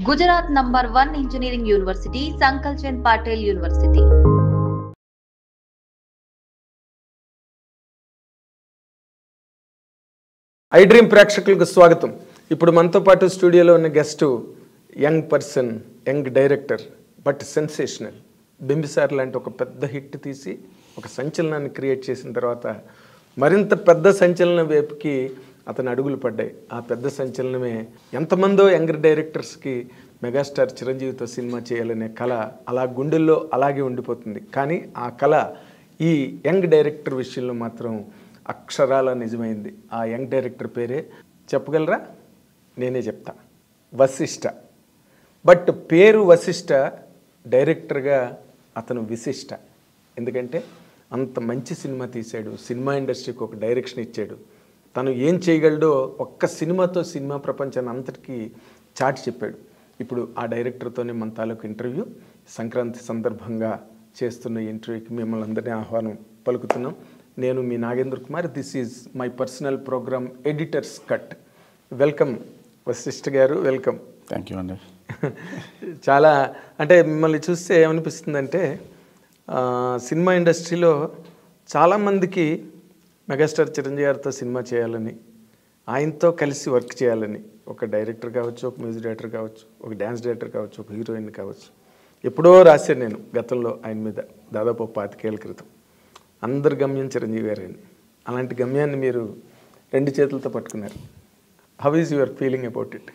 Gujarat number 1 engineering university, Sankalchand Patel University. I dream ప్రేక్షకులకు స్వాగతం. ఇప్పుడు మనతో పాటు స్టూడియోలో ఉన్న guest young person, young director, but sensational. Bimbisara లాంటి ఒక పెద్ద హిట్ తీసి ఒక సంచలనాన్ని క్రియేట్ చేసిన తర్వాత మరింత పెద్ద సంచలనం వైపుకి అతని అడుగులు పడ్డాయి. ఆ పెద్ద సంచలనమే ఎంతమందో యంగ్ డైరెక్టర్స్కి మెగాస్టార్ చిరంజీవితో సినిమా చేయాలనే కళ అలా గుండెల్లో అలాగే ఉండిపోతుంది. కానీ ఆ కళ ఈ యంగ్ డైరెక్టర్ విషయంలో మాత్రం అక్షరాల నిజమైంది. ఆ యంగ్ డైరెక్టర్ పేరే చెప్పగలరా? నేనే చెప్తా, వశిష్ఠ. బట్ పేరు వశిష్ఠ, డైరెక్టర్గా అతను విశిష్ట. ఎందుకంటే అంత మంచి సినిమా తీశాడు, సినిమా ఇండస్ట్రీకి ఒక డైరెక్షన్ ఇచ్చాడు. తను ఏం చేయగలడో ఒక్క సినిమాతో సినిమా ప్రపంచాన్ని అంతటికీ చాటి చెప్పాడు. ఇప్పుడు ఆ డైరెక్టర్తోనే మన తాలూకు ఇంటర్వ్యూ. సంక్రాంతి సందర్భంగా చేస్తున్న ఇంటర్వ్యూకి మిమ్మల్ని అందరినీ ఆహ్వానం పలుకుతున్నాం. నేను మీ Nagendra Kumar. This is my personal programme editors cut. Welcome Vashishta గారు, వెల్కమ్. థ్యాంక్ యూ అండి. చాలా అంటే మిమ్మల్ని చూస్తే ఏమనిపిస్తుందంటే సినిమా ఇండస్ట్రీలో చాలామందికి మెగాస్టార్ చిరంజీవి గారితో సినిమా చేయాలని, ఆయనతో కలిసి వర్క్ చేయాలని, ఒక డైరెక్టర్ కావచ్చు, ఒక మ్యూజిక్ డైరెక్టర్ కావచ్చు, ఒక డ్యాన్స్ డైరెక్టర్ కావచ్చు, ఒక హీరోయిన్ కావచ్చు. ఎప్పుడో రాశాను నేను గతంలో ఆయన మీద, దాదాపు 25 ఏళ్ల క్రితం. అందరి గమ్యం చిరంజీవి గారని. అలాంటి గమ్యాన్ని మీరు 2 చేతులతో పట్టుకున్నారు. How is your feeling about it?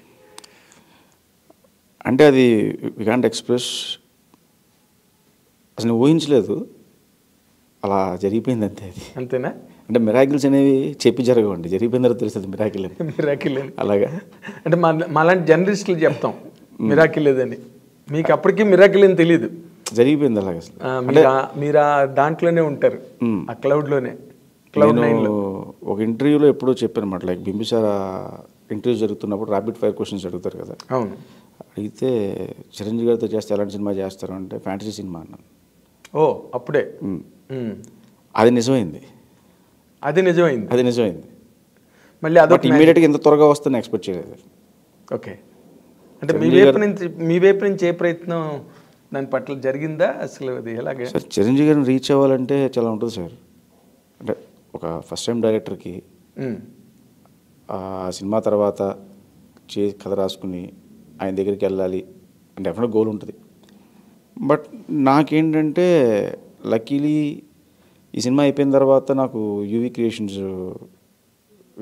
అంటే అది వి కాంట్ ఎక్స్ప్రెస్. అసలు ఊహించలేదు, అలా జరిగిపోయింది అంతే. అది అంతేనా? అంటే మిరాకిల్స్ అనేవి చెప్పి జరగవండి, జరిగిపోయిన తర్వాత తెలుస్తుంది మిరాకిల్ అని. మిరాకిల్ అని అలాగా అంటే మాలాంటి జర్నలిస్టులు చెప్తాం మిరాకిల్ లేదని. మీకు అప్పటికీ మిరాకిల్ అని తెలియదు, జరిగిపోయింది అలాగే. మీరు దాంట్లోనే ఉంటారు, ఆ క్లౌడ్లోనే. నేను ఒక ఇంటర్వ్యూలో ఎప్పుడో చెప్పాను అనమాట, లైక్ బింబిసార్ ఇంటర్వ్యూ జరుగుతున్నప్పుడు ర్యాపిడ్ ఫైర్ క్వశ్చన్స్ అడుగుతారు కదా. అవును. అయితే చిరంజీవి గారితో చేస్తే ఎలాంటి సినిమా చేస్తారు అంటే ఫ్యాంటసీ సినిమా అన్నాను. ఓ అప్పుడే అది నిజమైంది. అది నిజమైంది. మళ్ళీ అదొక ఇమీడియట్గా ఇంత త్వరగా వస్తుందని ఎక్స్పెక్ట్ చేయలేదు. ఓకే. అంటే మీ వైపు నుంచి ఏ ప్రయత్నం దాని పట్ల జరిగిందా? అసలు అది ఎలాగే సార్ చిరంజీవి గారిని రీచ్ అవ్వాలంటే చాలా ఉంటుంది సార్. అంటే ఒక ఫస్ట్ టైం డైరెక్టర్కి ఆ సినిమా తర్వాత కథ రాసుకుని ఆయన దగ్గరికి వెళ్ళాలి అంటే డెఫినెట్ గోల్ ఉంటుంది. బట్ నాకేంటంటే లక్కీలీ ఈ సినిమా అయిపోయిన తర్వాత నాకు యూవీ క్రియేషన్స్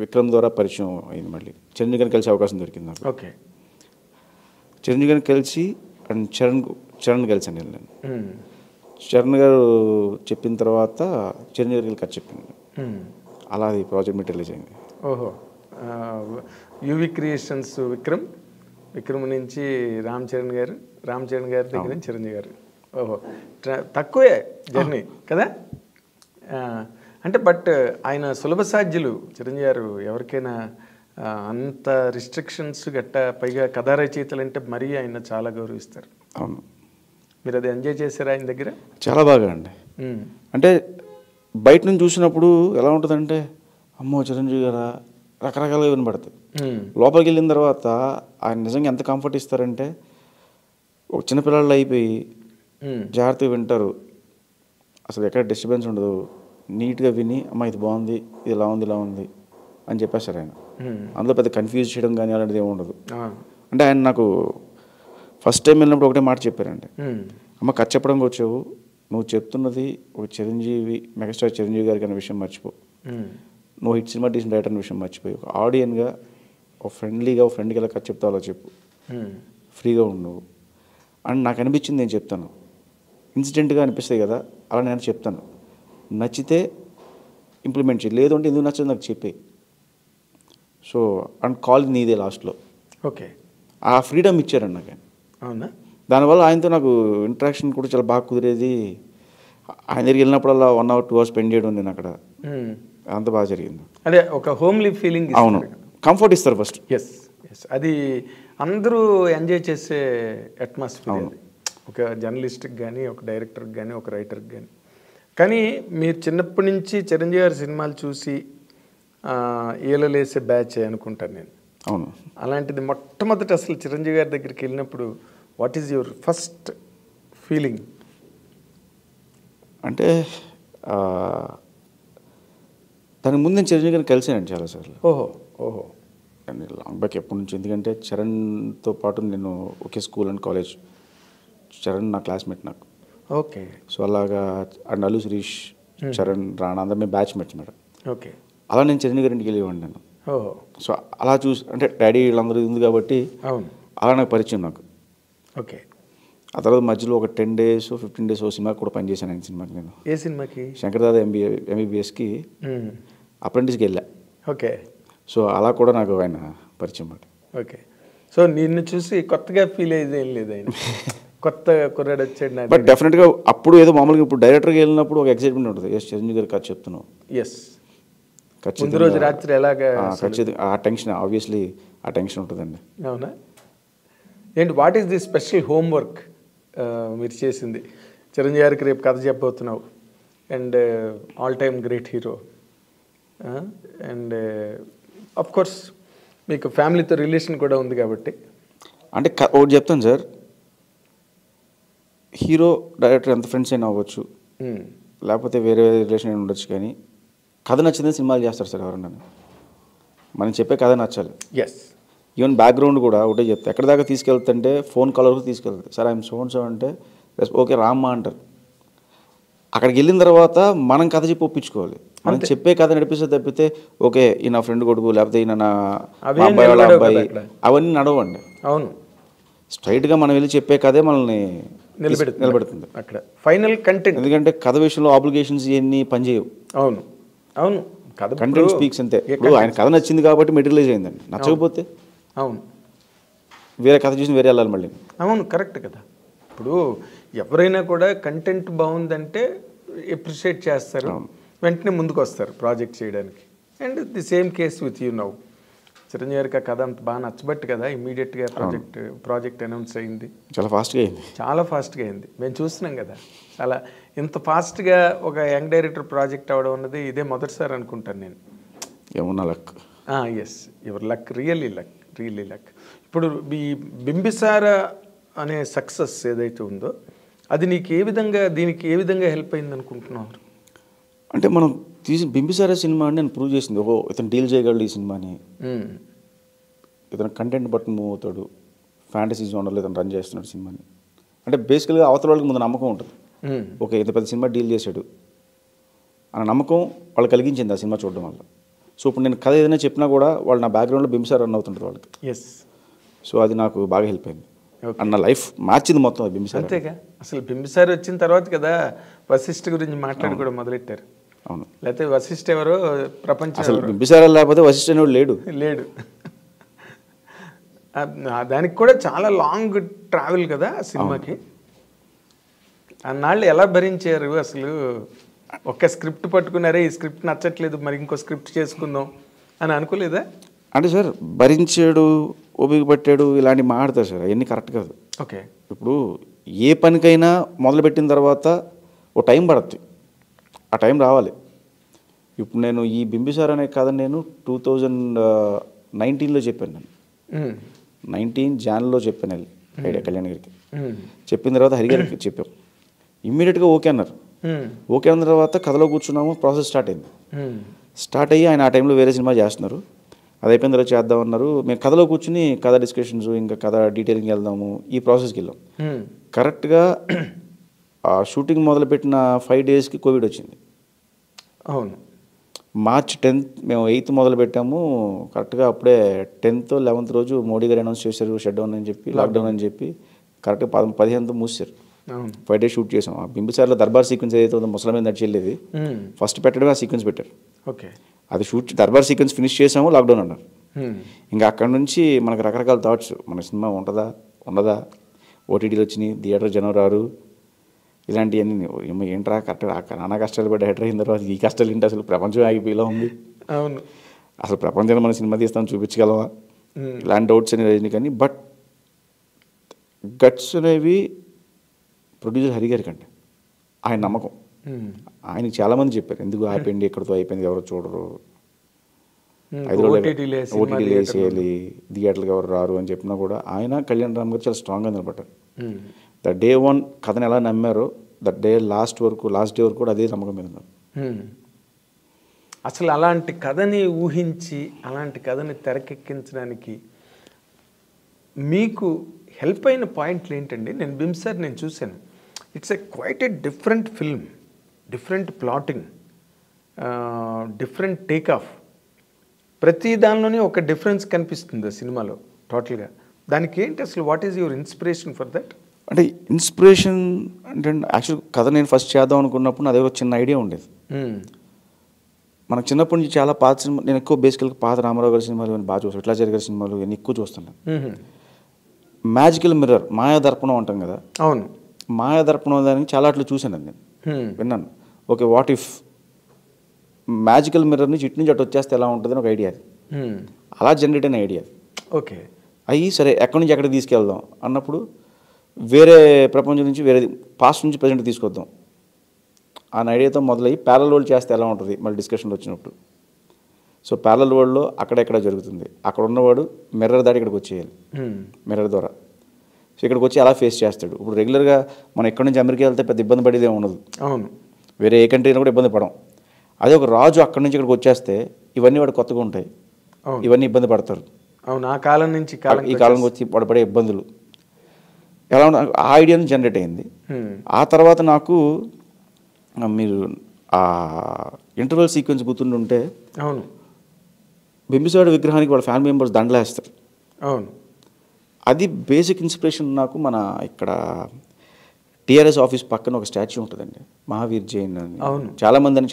విక్రమ్ ద్వారా పరిచయం అయింది. మళ్ళీ చిరంజీవి గారిని కలిసే అవకాశం దొరికింది నాకు. ఓకే. చిరంజీవి గారిని కలిసి అండ్ చరణ్ కలిసాను నేను. చరణ్ గారు చెప్పిన తర్వాత చిరంజీవి గారికి కథ చెప్పింది. అలా అది ప్రాజెక్ట్ మీట్ రిలీజ్ అయింది. ఓహో. యూవీ క్రియేషన్స్ విక్రమ్ నుంచి రామ్ చరణ్ గారి దగ్గర నుంచి చిరంజీవి గారు. ఓహో, తక్కువే జర్నీ కదా. అంటే బట్ ఆయన సులభ సాధ్యులు చిరంజీవి గారు. ఎవరికైనా అంత రిస్ట్రిక్షన్స్ గట్ట, పైగా కథా రచయితలు అంటే మరీ ఆయన చాలా గౌరవిస్తారు. అవును. మీరు అది ఎంజాయ్ చేశారా ఆయన దగ్గర? చాలా బాగా అండి. అంటే బయట నుంచి చూసినప్పుడు ఎలా ఉంటుందంటే, అమ్మో చిరంజీవి గారా రకరకాలుగా వినపడతాయి. లోపలికి వెళ్ళిన తర్వాత ఆయన నిజంగా ఎంత కంఫర్ట్ ఇస్తారంటే, ఒక చిన్నపిల్లలు అయిపోయి జాగ్రత్తగా వింటారు, అసలు ఎక్కడ డిస్టర్బెన్స్ ఉండదు, నీట్గా విని అమ్మ ఇది బాగుంది, ఇది ఇలా ఉంది అని చెప్పేస్తారు ఆయన. అందులో పెద్ద కన్ఫ్యూజ్ చేయడం కానీ అలాంటిది ఏమి ఉండదు. అంటే ఆయన నాకు ఫస్ట్ టైం వెళ్ళినప్పుడు ఒకటే మాట చెప్పారండి, అమ్మ కథ చెప్పడానికి వచ్చావు, నువ్వు చెప్తున్నది ఒక మెగాస్టార్ చిరంజీవి గారికి అనే విషయం మర్చిపో, నువ్వు హిట్ సినిమా తీసిన డైరెక్టర్ అనే విషయం మర్చిపోయి ఒక ఆడియన్గా ఒక ఫ్రెండ్కి ఎలా కథ చెప్తావు అలా చెప్పు, ఫ్రీగా ఉండు అని నాకు అనిపించింది. నేను చెప్తాను, ఇన్సిడెంట్గా అనిపిస్తాయి కదా, అలా నేను చెప్తాను, నచ్చితే ఇంప్లిమెంట్ చేయి, లేదు అంటే ఎందుకు నచ్చదు నాకు చెప్పే. సో అండ్ కాల్ నీదే లాస్ట్లో. ఓకే. ఆ ఫ్రీడమ్ ఇచ్చారండి నాకు. అవునా? దానివల్ల ఆయనతో నాకు ఇంటరాక్షన్ కూడా చాలా బాగా కుదిరేది. ఆయన దగ్గరికి వెళ్ళినప్పుడల్లా 1 hour 2 hours స్పెండ్ చేయడం నేను అక్కడ, అంత బాగా జరిగింది. అదే ఒక హోమ్లీ ఫీలింగ్. అవును, కంఫర్ట్ ఇస్తారు ఫస్ట్. ఎస్, అది అందరూ ఎంజాయ్ చేసే అట్మాస్ఫియర్. ఒక జర్నలిస్ట్కి కానీ, ఒక డైరెక్టర్కి కానీ, ఒక రైటర్కి కానీ. కానీ మీరు చిన్నప్పటి నుంచి చిరంజీవి గారి సినిమాలు చూసి ఏలలేసే బ్యాచ్ అనుకుంటాను నేను. అవును. అలాంటిది మొట్టమొదటి అసలు చిరంజీవి గారి దగ్గరికి వెళ్ళినప్పుడు what is your first feeling? అంటే దానికి ముందు నేను చిరంజీవి గారిని కలిసానండి చాలాసార్లు. ఓహో ఓహో. అండ్ లాంగ్ బ్యాక్ ఎప్పటి నుంచి, ఎందుకంటే చరణ్తో పాటు నేను ఒకే స్కూల్ అండ్ కాలేజ్. చరణ్ నా క్లాస్మేట్ నాకు. ఓకే. సో అలాగా అండ్ అల్లు శిరీష్, చరణ్, రాణా అందరూ మేము బ్యాచ్ మేట్స్ మేడం. ఓకే. అలా నేను చిరంజీవి గారి ఇంటికి వెళ్ళేవాడిని నేను. ఓహో. సో అలా చూసి, అంటే డాడీ వీళ్ళందరూ ఉంది కాబట్టి అవును. అలా నాకు పరిచయం నాకు. ఓకే. ఆ తర్వాత మధ్యలో ఒక 10 days 15 days ఓ సినిమాకి కూడా పనిచేశాను. ఆయన సినిమాకి నేను ఏ సినిమాకి? శంకర్దాదా ఎంబీబీఎస్కి అప్రెంటిస్కి వెళ్ళా. ఓకే. సో అలా కూడా నాకు ఆయన పరిచయం మాట. ఓకే. సో నిన్ను చూసి కొత్తగా ఫీల్ అయ్యేది ఏం లేదు ఆయన, కొత్త కుర్రాడు వచ్చాడు నా. బట్ డెఫినెట్గా అప్పుడు ఏదో మామూలుగా ఇప్పుడు డైరెక్టర్గా వెళ్ళినప్పుడు ఒక ఎక్సైట్మెంట్ ఉంటుంది. ఎస్ చిరంజీవి గారు కథ చెప్తున్నావు. ఎస్. ముందు రోజు రాత్రి ఎలాగా? ఖచ్చితంగా ఆ టెన్షన్, ఆబ్వియస్లీ ఆ టెన్షన్ ఉంటుందండి. అవునా? ఏంటి what is the special homework మీరు చేసింది? చిరంజీవి గారికి రేపు కథ చెప్పబోతున్నావు and all time great hero and of course మీకు ఫ్యామిలీతో రిలేషన్ కూడా ఉంది కాబట్టి. అంటే ఒకటి చెప్తాను సార్, హీరో డైరెక్టర్ ఎంత ఫ్రెండ్స్ అయినా అవ్వచ్చు, లేకపోతే వేరే రిలేషన్ అయినా ఉండొచ్చు, కానీ కథ నచ్చిందే సినిమాలు చేస్తారు సార్ ఎవరన్నా. మనం చెప్పే కథ నచ్చాలి. ఎస్. ఈవెన్ బ్యాక్గ్రౌండ్ కూడా ఒకటే చెప్తా. ఎక్కడి దాకా తీసుకెళ్తుంటే ఫోన్ కాల్ వరకు తీసుకెళ్తారు. సార్ ఐఎమ్ సో అంటే ఓకే రామ్మా అంటారు. అక్కడికి వెళ్ళిన తర్వాత మనం కథ చెప్పి ఒప్పించుకోవాలి. మనం చెప్పే కథ నడిపిస్తే తప్పితే ఓకే ఈ నా ఫ్రెండ్ కొడుకు, లేకపోతే ఈయన నా అబ్బాయి వాళ్ళ అబ్బాయి, అవన్నీ నడవండి. అవును. స్ట్రైట్గా మనం వెళ్ళి చెప్పే కథే మనల్ని నిలబెడుతుంది అక్కడ ఫైనల్ కంటెంట్. ఎందుకంటే కథ విషయంలో ఆబ్లిగేషన్స్ ఇవన్నీ పనిచేయవు. అవును అవును. కంటెంట్ స్పీక్స్ అంతే. ఇప్పుడు ఆయన కథ నచ్చింది కాబట్టి మెటీరియలైజ్ అయిందండి. నచ్చకపోతే అవును వేరే కథ చూసి వేరే వెళ్ళాలి మళ్ళీ. అవును కరెక్ట్ కదా. ఇప్పుడు ఎవరైనా కూడా కంటెంట్ బాగుందంటే ఎప్రిషియేట్ చేస్తారు, వెంటనే ముందుకు వస్తారు ప్రాజెక్ట్ చేయడానికి. And the same case with you now. Chiranjeevi గారికి ఆ కథ అంత బాగా నచ్చబట్టి కదా ఇమ్మీడియట్గా ప్రాజెక్ట్ అనౌన్స్ అయింది. చాలా ఫాస్ట్గా అయింది. చాలా ఫాస్ట్గా అయింది. మేము చూస్తున్నాం కదా. చాలా ఇంత ఫాస్ట్గా ఒక యంగ్ డైరెక్టర్ ప్రాజెక్ట్ అవ్వడం అన్నది ఇదే మొదటిసారి అనుకుంటాను నేను. ఏమన్నా luck. Yes, your luck, really luck. ఇప్పుడు ఈ బింబిసార అనే సక్సెస్ ఏదైతే ఉందో అది నీకు దీనికి ఏ విధంగా హెల్ప్ అయింది అనుకుంటున్నారు? అంటే మనం బింబిసార సినిమా అని నేను ప్రూవ్ చేసింది. ఇతను డీల్ చేయగలడు ఈ సినిమాని, ఇతను కంటెంట్ బట్టి మూవ్ అవుతాడు, ఫ్యాంటసీ జోనర్లో ఇతను రన్ చేస్తున్నాడు సినిమాని. అంటే బేసికల్గా అవతల వాళ్ళకి ముందు నమ్మకం ఉంటుంది. ఓకే ఇంత పెద్ద సినిమా డీల్ చేశాడు అన్న నమ్మకం వాళ్ళు కలిగించింది ఆ సినిమా చూడడం వల్ల. సో ఇప్పుడు నేను కథ ఏదైనా చెప్పినా కూడా వాళ్ళు నా బ్యాక్గ్రౌండ్లో బింబిసార రన్ అవుతుంటుంది వాళ్ళకి. ఎస్. సో అది నాకు బాగా హెల్ప్ అయింది. అన్న లైఫ్ మార్చింది మొత్తం బింబిసార. అంతేగా. అసలు బింబిసార వచ్చిన తర్వాత కదా వశిష్ఠ గురించి మాట్లాడి కూడా మొదలెట్టారు. అవును. లేకపోతే వశిష్ఠ ఎవరో ప్రపంచం అసలు బింబిసార లేకపోతే వశిష్ఠ అనేవాడు లేడు. దానికి కూడా చాలా లాంగ్ ట్రావెల్ కదా ఆ సినిమాకి. అన్నాళ్ళు ఎలా భరించారు అసలు? ఒక్క స్క్రిప్ట్ పట్టుకున్నారే, ఈ స్క్రిప్ట్ నచ్చట్లేదు మరి ఇంకో స్క్రిప్ట్ చేసుకుందాం అని అనుకోలేదా? అంటే సార్ భరించాడు, ఓపిక పట్టాడు, ఇలాంటివి మాట్లాడతారు సార్, అవన్నీ కరెక్ట్ కాదు. ఓకే. ఇప్పుడు ఏ పనికైనా మొదలుపెట్టిన తర్వాత ఓ టైం పడుతుంది, ఆ టైం రావాలి. ఇప్పుడు నేను ఈ బింబిసార అనే కథ నేను 2019లో చెప్పాను. నేను 19 January చెప్పాను ఐడియా కళ్యాణ్ గారికి. చెప్పిన తర్వాత హరిగారికి చెప్పాం. ఇమ్మీడియట్గా ఓకే అన్నారు. ఓకే అన్న తర్వాత కథలో కూర్చున్నాము, ప్రాసెస్ స్టార్ట్ అయ్యి ఆయన ఆ టైంలో వేరే సినిమా చేస్తున్నారు. అది అయిపోయిన తర్వాత చేద్దామన్నారు. మేము కథలో కూర్చుని కథ డిస్కషన్స్, ఇంకా కథ డీటెయిలింగ్ వెళ్దాము, ఈ ప్రాసెస్కి వెళ్ళాం. కరెక్ట్గా ఆ షూటింగ్ మొదలుపెట్టిన 5 daysకి కోవిడ్ వచ్చింది. అవును. March 10th మేము 8th మొదలు పెట్టాము. కరెక్ట్గా అప్పుడే 10th 11th రోజు మోడీ గారు అనౌన్స్ చేశారు షట్ డౌన్ అని చెప్పి, లాక్డౌన్ అని చెప్పి. కరెక్ట్గా 15th మూసారు. 5 days షూట్ చేసాం. ఆ బింబిసార్లో దర్బార్ సీక్వెన్స్ ఏదైతే ఉందో ముసలి మీద నడిచి వెళ్ళేది, ఫస్ట్ పెట్టడమే ఆ సీక్వెన్స్ పెట్టారు. ఓకే. అది షూట్ దర్బార్ సీక్వెన్స్ ఫినిష్ చేసాము, లాక్డౌన్ అన్నారు. ఇంకా అక్కడ నుంచి మనకు రకరకాల థాట్స్, మన సినిమా ఉంటుందా ఉండదా, ఓటీటీలు వచ్చినాయి, థియేటర్ జనం రారు, ఇలాంటివన్నీ ఏంట్రా కరెక్ట్ నానా కష్టాలు పడి డైరెక్టర్ అయిన తర్వాత ఈ కష్టాలు ఏంటి, అసలు ప్రపంచం ఆగిపోయేలా ఉంది, అవును అసలు ప్రపంచాన్ని మన సినిమా తీస్తాం చూపించగలమా, ఇలాంటి డౌట్స్ అనేవి రజనీ. కానీ బట్ గట్స్ అనేవి ప్రొడ్యూసర్ హరి గారి కంటే ఆయన నమ్మకం. ఆయనకి చాలామంది చెప్పారు ఎందుకు ఆపేయండి, ఎక్కడితో అయిపోయింది, ఎవరో చూడరు. OTT వేసేయాలి, థియేటర్కి ఎవరు రారు అని చెప్పినా కూడా ఆయన కళ్యాణ్ రామ్ గారు చాలా స్ట్రాంగ్గా నిలబడ్డారు. ద డే వన్ కథను ఎలా నమ్మారో దట్ డే లాస్ట్ డే వరకు కూడా అదే నమ్మకం మీద ఉన్నారు. అసలు అలాంటి కథని ఊహించి అలాంటి కథని తెరకెక్కించడానికి మీకు హెల్ప్ అయిన పాయింట్లు ఏంటండి? నేను బింబిసార్ నేను చూశాను. It's quite a different film, different plotting, different take off. ప్రతి దానిలోనే ఒక డిఫరెన్స్ కనిపిస్తుంది ఆ సినిమాలో టోటల్గా. దానికి ఏంటి అసలు? What is your inspiration for that? అంటే ఇన్స్పిరేషన్ అంటే యాక్చువల్ కథ నేను ఫస్ట్ చేద్దాం అనుకున్నప్పుడు అదే ఒక చిన్న ఐడియా ఉండేది. మనకు చిన్నప్పటి నుంచి చాలా పాత సినిమా, నేను ఎక్కువ బేసికల్గా పాత రామారావు గారి సినిమాలు ఇవన్నీ బాగా చూస్తాను, విట్లాచారి గారి సినిమాలు ఇవన్నీ ఎక్కువ చూస్తున్నాను. మ్యాజికల్ మిర్రర్, మాయాదర్పణం అంటాం కదా. అవును, మాయాదర్పణం దానికి చాలా అట్లా చూశాను, నేను విన్నాను. Okay, what if magical mirror నుంచి ఇటు నుంచి అటు వచ్చేస్తే ఎలా ఉంటుందని ఒక ఐడియా. అది అలా జనరేట్ అయిన ఐడియా. ఓకే, అయ్యి సరే ఎక్కడి నుంచి ఎక్కడికి తీసుకెళ్దాం అన్నప్పుడు వేరే ప్రపంచం నుంచి వేరే పాస్ట్ నుంచి ప్రజెంట్ తీసుకొద్దాం ఆ ఐడియాతో మొదలయ్యి ప్యారల్ వరల్డ్ చేస్తే ఎలా ఉంటుంది మళ్ళీ డిస్కషన్లో వచ్చినప్పుడు. సో ప్యారల్ వరల్డ్లో అక్కడెక్కడ జరుగుతుంది, అక్కడ ఉన్నవాడు మిర్రర్ దాటి ఇక్కడికి వచ్చేయాలి, మిర్రర్ ద్వారా. సో ఇక్కడికి వచ్చి అలా ఫేస్ చేస్తాడు. ఇప్పుడు రెగ్యులర్గా మనం ఎక్కడి నుంచి అమెరికా వెళ్తే పెద్ద ఇబ్బంది పడేది ఏమి ఉండదు. అవును, వేరే ఏ కంట్రీలో కూడా ఇబ్బంది పడం. అదే ఒక రాజు అక్కడి నుంచి ఇక్కడికి వచ్చేస్తే ఇవన్నీ వాడు కొత్తగా ఉంటాయి, ఇవన్నీ ఇబ్బంది పడతారు. అవును, ఆ కాలం నుంచి ఈ కాలంకి వచ్చి వాడు పడే ఇబ్బందులు ఎలా ఉన్న ఆ ఐడియాని జనరేట్ అయింది. ఆ తర్వాత నాకు మీరు ఆ ఇంటర్వెల్ సీక్వెన్స్ గుర్తుంటే, అవును, బింబిసారుడు విగ్రహానికి వాళ్ళ ఫ్యామిలీ మెంబర్స్ దండలేస్తారు. అవును, అది బేసిక్ ఇన్స్పిరేషన్ నాకు. మన ఇక్కడ టీఆర్ఎస్ ఆఫీస్ పక్కన ఒక స్టాచ్యూ ఉంటుందండి, మహావీర్ జైన్ అని. అవును, చాలా మంది అని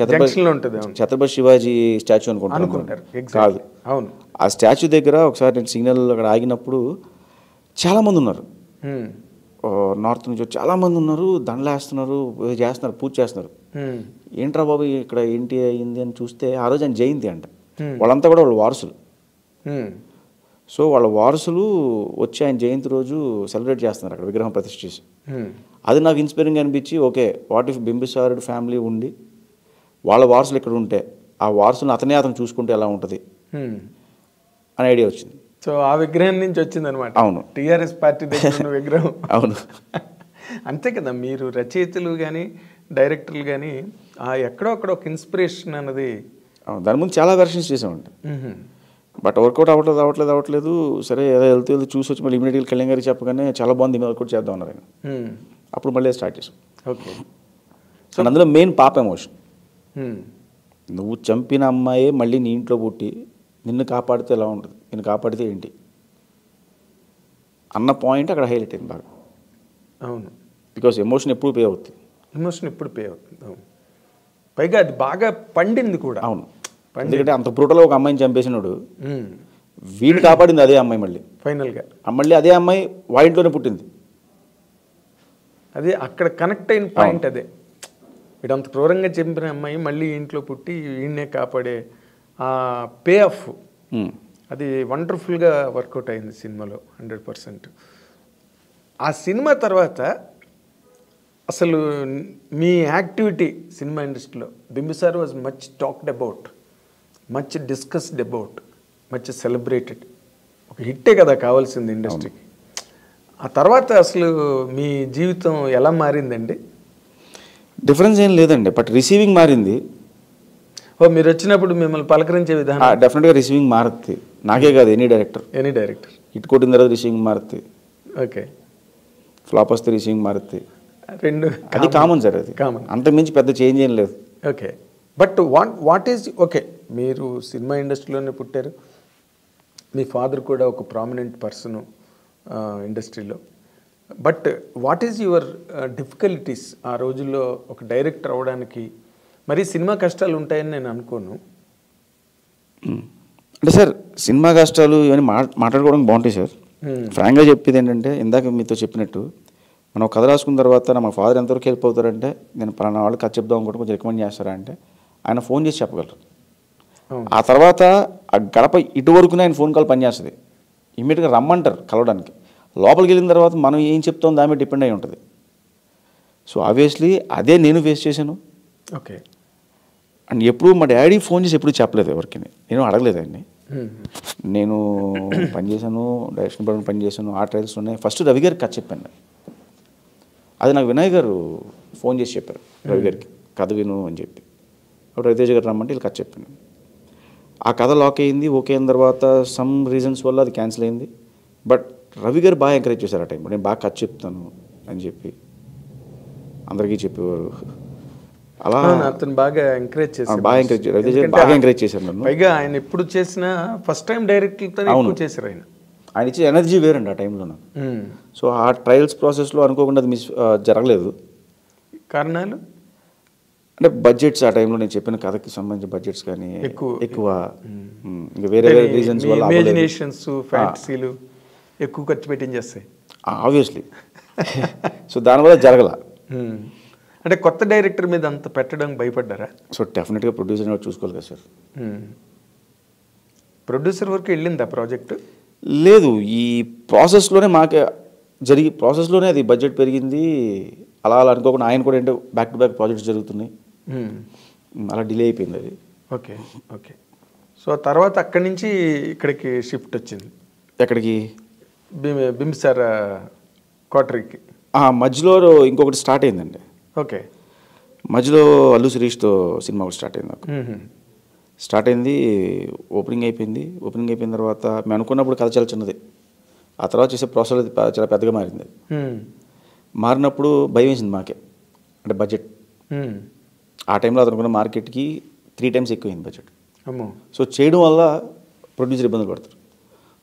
ఛత్రపతి శివాజీ స్టాచ్యూ అనుకుంటారు, కాదు. అవును, ఆ స్టాచ్యూ దగ్గర ఒకసారి నేను సిగ్నల్ అక్కడ ఆగినప్పుడు చాలామంది ఉన్నారు, నార్త్ నుంచి చాలా మంది ఉన్నారు, దండలేస్తున్నారు, చేస్తున్నారు, పూజ చేస్తున్నారు. ఏంట్రా బాబు ఇక్కడ ఏంటి అయింది అని చూస్తే ఆ రోజు ఆయన జయంతి అంట. వాళ్ళంతా కూడా వాళ్ళ వారసులు. సో వాళ్ళ వారసులు వచ్చి ఆయన జయంతి రోజు సెలబ్రేట్ చేస్తున్నారు అక్కడ విగ్రహం ప్రతిష్ఠ చేసి. అది నాకు ఇన్స్పైరింగ్ అనిపించి, ఓకే వాట్ ఇఫ్ బింబిసారుడు ఫ్యామిలీ ఉండి వాళ్ళ వారసులు ఇక్కడ ఉంటే ఆ వారసులను అతను చూసుకుంటే ఎలా ఉంటుంది అని ఐడియా వచ్చింది. సో ఆ విగ్రహం నుంచి వచ్చింది అనమాట. అవును, టీఆర్ఎస్ పార్టీ దగ్గర ఉన్న విగ్రహం. అవును, అంతే కదా. మీరు రచయితలు కానీ డైరెక్టర్లు కానీ ఎక్కడో అక్కడ ఒక ఇన్స్పిరేషన్ అన్నది. దాని ముందు చాలా వెర్షన్స్ చేసామండి, బట్ వర్కౌట్ అవ్వట్లేదు. సరే ఏదో వెళ్తూ చూసి వచ్చి మళ్ళీ ఇమీడియట్గా కళ్యాణ్ గారికి చెప్పగానే చాలా బాగుంది, మేము వర్కౌట్ చేద్దాం అన్నారు ఆయన. అప్పుడు మళ్ళీ స్టార్ట్ చేసాం. ఓకే, సో అందులో మెయిన్ పాప ఎమోషన్. నువ్వు చంపిన అమ్మాయే మళ్ళీ నీ ఇంట్లో పుట్టి నిన్ను కాపాడితే ఎలా ఉంటుంది, నిన్ను కాపాడితే ఏంటి అన్న పాయింట్ అక్కడ హైలైట్ అయింది బాగా. అవును, బికాస్ ఎమోషన్ ఎప్పుడు పే అవుతుంది. అవును, పైగా అది బాగా పండింది కూడా. అవును, ఎందుకంటే అంత బ్రూటల్గా ఒక అమ్మాయిని చంపేసినాడు, వీడిని కాపాడింది అదే అమ్మాయి. మళ్ళీ ఫైనల్గా మళ్ళీ అదే అమ్మాయి వాయింట్లోనే పుట్టింది. అదే అక్కడ కనెక్ట్ అయిన పాయింట్ అదే. వీడు అంత క్రూరంగా చంపిన అమ్మాయి మళ్ళీ ఇంట్లో పుట్టి వీడినే కాపాడే ఆ పే ఆఫ్ అది వండర్ఫుల్గా వర్కౌట్ అయింది సినిమాలో 100%. ఆ సినిమా తర్వాత అసలు మీ యాక్టివిటీ సినిమా ఇండస్ట్రీలో Bimbisara was much talked about, much discussed about, much celebrated. ఒక హిట్టే కదా కావాల్సింది ఇండస్ట్రీకి. ఆ తర్వాత అసలు మీ జీవితం ఎలా మారిందండి? డిఫరెన్స్ ఏం లేదండి, బట్ రిసీవింగ్ మారింది. మీరు వచ్చినప్పుడు మిమ్మల్ని పలకరించే విధానం డెఫినెట్గా రిసీవింగ్ మారుతుంది. నాకే కాదు, ఎనీ డైరెక్టర్ హిట్ కొట్టిన తర్వాత రిసీవింగ్ మారుతుంది. ఓకే, ఫ్లాప్ వస్తే రిసీవింగ్ మారుతుంది. రెండు అది కామన్ సార్, అది కామన్, అంతకుమించి పెద్ద చేంజ్ ఏం లేదు. Okay, but what is okay మీరు సినిమా ఇండస్ట్రీలోనే పుట్టారు, మీ ఫాదర్ కూడా ఒక ప్రామినెంట్ పర్సన్ ఇండస్ట్రీలో. But what is your difficulties ఆ రోజుల్లో ఒక డైరెక్టర్ అవ్వడానికి? మరి సినిమా కష్టాలు ఉంటాయని నేను అనుకోను. అంటే సార్ సినిమా కష్టాలు ఇవన్నీ మాట్లాడుకోవడానికి బాగుంటాయి సార్. ఫ్రాంక్గా చెప్పేది ఏంటంటే, ఇందాక మీతో చెప్పినట్టు మనం కథ రాసుకున్న తర్వాత మా ఫాదర్ ఎంతవరకు హెల్ప్ అవుతారంటే, నేను పలానా వాళ్ళు కథ చెప్దాం అనుకుంటే కొంచెం రికమెండ్ చేస్తారా అంటే ఆయన ఫోన్ చేసి చెప్పగలరు. ఆ తర్వాత ఆ గడప ఇటువరకునే ఆయన ఫోన్ కాల్ పనిచేస్తుంది. ఇమ్మీడియట్గా రమ్మంటారు కలవడానికి. లోపలికి వెళ్ళిన తర్వాత మనం ఏం చెప్తాం దాని మీద డిపెండ్ అయి ఉంటుంది. సో ఆబ్వియస్లీ అదే నేను ఫేస్ చేశాను. ఓకే, అండ్ ఎప్పుడు మా డాడీ ఫోన్ చేసి ఎప్పుడు చెప్పలేదు ఎవరికి, నేను అడగలేదు ఆయన్ని. నేను పనిచేశాను, డైరెక్షన్ డిపార్ట్మెంట్ పనిచేశాను, ఆ ట్రయల్స్లోనే ఫస్ట్ రవి గారికి కథ చెప్పాను. అది నాకు వినయ్ గారు ఫోన్ చేసి చెప్పారు రవి గారికి, కథ విను అని చెప్పి. అప్పుడు రవితేజ గారు రమ్మంటే వీళ్ళు కథ చెప్పాను. ఆ కథ లాక్ అయింది. ఓకే అయిన తర్వాత సమ్ రీజన్స్ వల్ల అది క్యాన్సిల్ అయింది. బట్ రవి గారు బాగా ఎంకరేజ్ చేశారు ఆ టైంలో, నేను బాగా కథ చెప్తాను అని చెప్పి అందరికీ చెప్పేవారు. అలా అతను బాగా ఎంకరేజ్ చేశారు. బాగా ఎంకరేజ్ రవితేజ గారు బాగా ఎంకరేజ్ చేశారు నన్ను. పైగా ఆయన ఎప్పుడు చేసినా ఫస్ట్ టైం డైరెక్టర్తో ఎక్కువ చేశారు ఆయన. ఆయన ఇచ్చే ఎనర్జీ వేరండి ఆ టైంలో నాకు. సో ఆ ట్రయల్స్ ప్రాసెస్లో అనుకోకుండా అది జరగలేదు. కారణాలు అంటే బడ్జెట్స్, ఆ టైంలో నేను చెప్పిన కథకి సంబంధించిన బడ్జెట్స్ కానీ ఎక్కువ, ఇంకా వేరే వేరే రీజన్స్ వల్ల ఇమాజినేషన్స్, ఫ్యాంటసీలు ఎక్కువ ఖర్చు పెట్టించేస్తాయి ఆబ్వియస్లీ. సో దానివల్ల జరగల. అంటే కొత్త డైరెక్టర్ మీద అంత పెట్టడం భయపడ్డారా? సో డెఫినెట్గా ప్రొడ్యూసర్ చూసుకోవాలి కదా సార్. ప్రొడ్యూసర్ వరకు వెళ్ళిందా ప్రాజెక్టు? లేదు, ఈ ప్రాసెస్లోనే ప్రాసెస్లోనే అది బడ్జెట్ పెరిగింది. అలా అలా అనుకోకుండా ఆయన కూడా ఏంటో బ్యాక్ టు బ్యాక్ ప్రాజెక్ట్స్ జరుగుతున్నాయి, అలా డిలే అయిపోయింది అది. Okay okay. సో తర్వాత అక్కడి నుంచి ఇక్కడికి షిఫ్ట్ వచ్చింది. ఎక్కడికి? బింబిసార క్వార్టర్కి. మధ్యలో ఇంకొకటి స్టార్ట్ అయిందండి. ఓకే. మధ్యలో అల్లు శిరీష్తో సినిమా ఒకటి స్టార్ట్ అయింది నాకు. స్టార్ట్ అయింది, ఓపెనింగ్ అయిపోయింది. ఓపెనింగ్ అయిపోయిన తర్వాత మేము అనుకున్నప్పుడు కథ చాలా చిన్నది, ఆ తర్వాత చేసే ప్రాసెస్ చాలా పెద్దగా మారింది. మారినప్పుడు భయం వేసింది మాకే, అంటే బడ్జెట్. ఆ టైంలో అతనుకున్న మార్కెట్కి 3 times ఎక్కువైంది బడ్జెట్. సో చేయడం వల్ల ప్రొడ్యూసర్ ఇబ్బందులు పడతారు.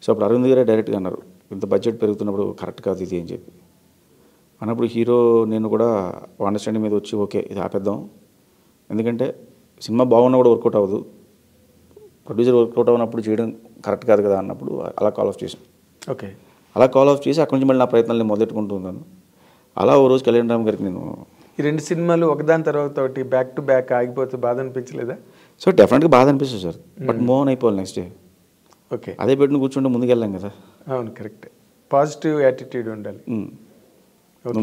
సో అప్పుడు అరవింద్ గారే డైరెక్ట్గా అన్నారు, ఇంత బడ్జెట్ పెరుగుతున్నప్పుడు కరెక్ట్ కాదు ఇది అని చెప్పి అన్నప్పుడు హీరో నేను కూడా అండర్స్టాండింగ్ మీద వచ్చి ఓకే ఇది ఆపేద్దాం, ఎందుకంటే సినిమా బాగున్నా కూడా వర్కౌట్ అవ్వదు, ప్రొడ్యూసర్ వర్కౌట్ అవ్వనప్పుడు చేయడం కరెక్ట్ కాదు కదా అన్నప్పుడు అలా కాల్ ఆఫ్ చేశాను. ఓకే. అలా కాల్ ఆఫ్ చేసి అక్కడి నుంచి మళ్ళీ నా ప్రయత్నాలు నేను మొదలెట్టుకుంటూ ఉన్నాను. అలా ఓ రోజు కళ్యాణ్ రామ్ గారికి నేను ఈ 2 సినిమాలు ఒకదాని తర్వాత ఒకటి బ్యాక్ టు బ్యాక్ ఆగిపోతే బాధ అనిపించలేదా? సో డెఫినెట్గా బాధ అనిపిస్తుంది సార్, బట్ మూవ్ ఆన్ అయిపోవాలి నెక్స్ట్ డే. ఓకే. అదే పెట్టుకుని కూర్చుంటే ముందుకెళ్ళాం కదా. అవును, కరెక్ట్. పాజిటివ్ యాటిట్యూడ్ ఉండాలి.